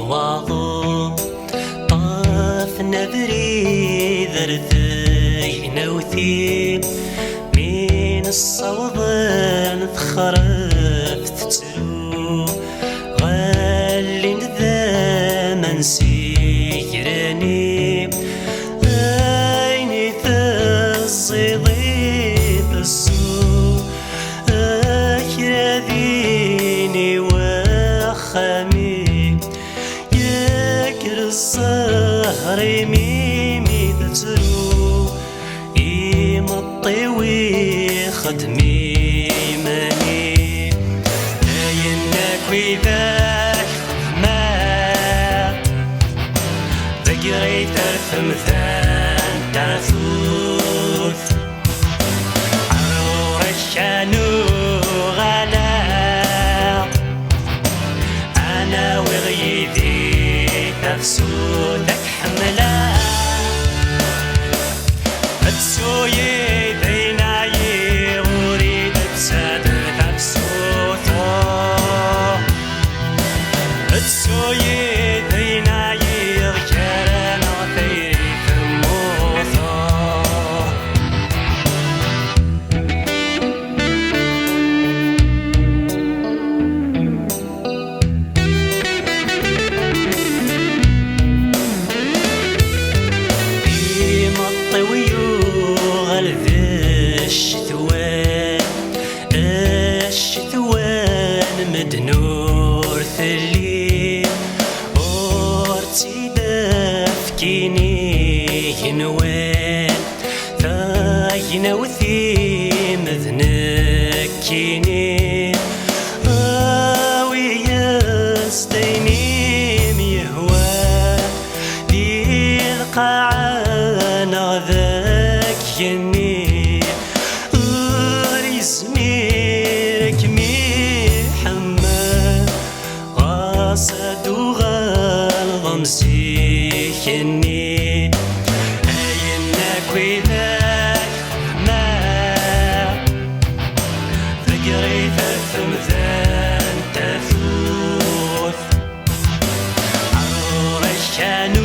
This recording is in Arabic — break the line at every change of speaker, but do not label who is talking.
واضو طافنا بريد رثي نوثي من الصوض نتخرفت تتلو غالي ذا منسيراني عيني الصيدي بالسوق أكرذيني وخامي يكر الصهر ميمي تتلو يمطي خدمي ماني ينك وذاك ما ذكري ترثم ثان تثوث عرور الشانو غلا أنا وغيدي نفسو ذاك حملا تسوي ديناي وريد بساد تبسوطو تسوي ديناي غيران غثيري ثموثو الشتوان مدنور ثلي أورتي دافكيني ينوان ثاين وثي مذنكيني آوي يستيني ميهوى دي القاعة نغذاك يني اسميك محمد غصد وغلغم سيخني أينك وذاك ما فقري ثمثان تثوث عرور الشانو